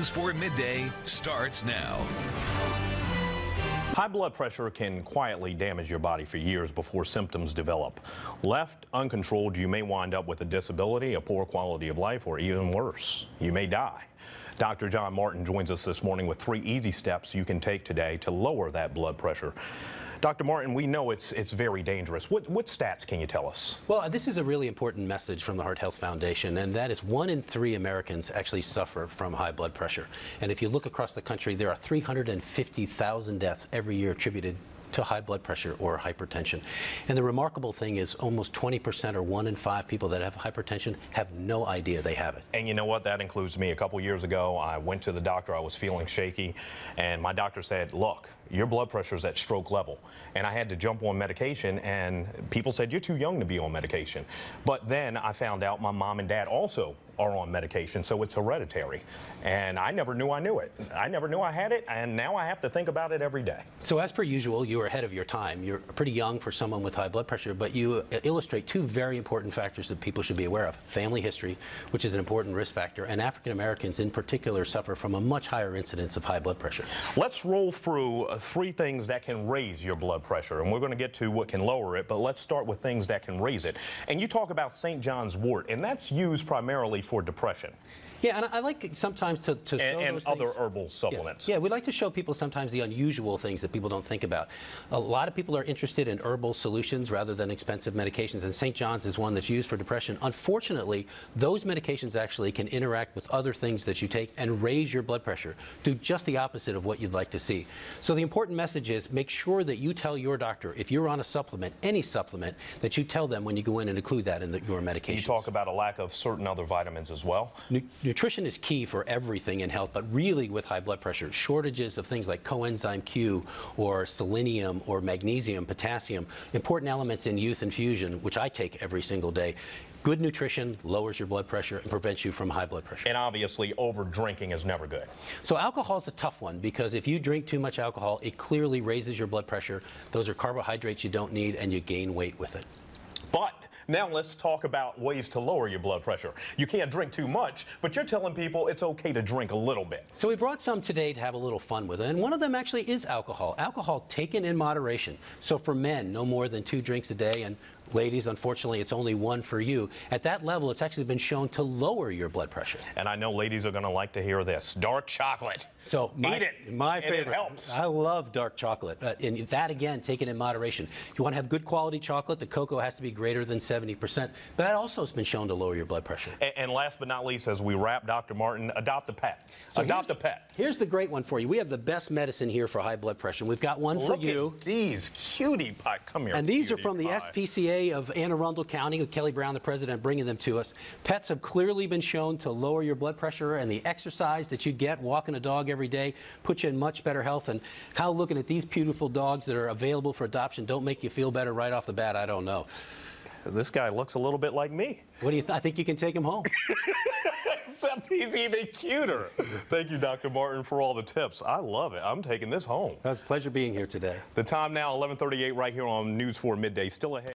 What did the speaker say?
News 4 Midday starts now. High blood pressure can quietly damage your body for years before symptoms develop. Left uncontrolled, you may wind up with a disability, a poor quality of life, or even worse, you may die. Dr. John Martin joins us this morning with 3 easy steps you can take today to lower that blood pressure. Dr. Martin, we know it's very dangerous. What stats can you tell us? Well, this is a really important message from the Heart Health Foundation, and that is 1 in 3 Americans actually suffer from high blood pressure. And if you look across the country, there are 350,000 deaths every year attributed to high blood pressure or hypertension. And the remarkable thing is almost 20% or 1 in 5 people that have hypertension have no idea they have it. And you know what? That includes me. A couple years ago, I went to the doctor. I was feeling shaky, and my doctor said, look, your blood pressure is at stroke level. And I had to jump on medication, and people said, you're too young to be on medication. But then I found out my mom and dad also are on medication, so it's hereditary. And I never knew I knew it. I never knew I had it, and now I have to think about it every day. So as per usual, you are ahead of your time. You're pretty young for someone with high blood pressure, but you illustrate 2 very important factors that people should be aware of. Family history, which is an important risk factor, and African Americans in particular suffer from a much higher incidence of high blood pressure. Let's roll through 3 things that can raise your blood pressure, and we're going to get to what can lower it, but let's start with things that can raise it. And you talk about St. John's wort, and that's used primarily for depression. Yeah, and I like sometimes to show and those other things. herbal supplements. Yes. Yeah, we like to show people sometimes the unusual things that people don't think about. A lot of people are interested in herbal solutions rather than expensive medications, and St. John's is one that's used for depression. Unfortunately, those medications actually can interact with other things that you take and raise your blood pressure, do just the opposite of what you'd like to see. So the important message is make sure that you tell your doctor, if you're on a supplement, any supplement, that you tell them when you go in and include that in your medications. You talk about a lack of certain other vitamins as well. Nutrition is key for everything in health, but really with high blood pressure, shortages of things like coenzyme Q or selenium or magnesium, potassium, important elements in Youth Infusion, which I take every single day. Good nutrition lowers your blood pressure and prevents you from high blood pressure. And obviously, over drinking is never good. So alcohol is a tough one because if you drink too much alcohol, it clearly raises your blood pressure. Those are carbohydrates you don't need, and you gain weight with it. But now let's talk about ways to lower your blood pressure. You can't drink too much, but you're telling people it's okay to drink a little bit. So we brought some today to have a little fun with it, and one of them actually is alcohol. Alcohol taken in moderation. So for men, no more than 2 drinks a day, and ladies, unfortunately, it's only 1 for you. At that level, it's actually been shown to lower your blood pressure. And I know ladies are going to like to hear this. Dark chocolate. So eat it. My and favorite. It helps. I love dark chocolate. And that, again, taken in moderation. If you want to have good quality chocolate, the cocoa has to be greater than 70%. But that also has been shown to lower your blood pressure. And last but not least, as we wrap, Dr. Martin, adopt a pet. So adopt a pet. Here's the great one for you. We have the best medicine here for high blood pressure. We've got one for you. Look at these cutie pie. Come here. And these are from the pie. SPCA of Anne Arundel County, with Kelly Brown, the president, bringing them to us. Pets have clearly been shown to lower your blood pressure, and the exercise that you get walking a dog every day puts you in much better health. And how looking at these beautiful dogs that are available for adoption don't make you feel better right off the bat, I don't know. This guy looks a little bit like me. What do you I think you can take him home. Except he's even cuter. Thank you, Dr. Martin, for all the tips. I love it. I'm taking this home. It was a pleasure being here today. The time now, 11:38, right here on News 4 Midday. Still ahead.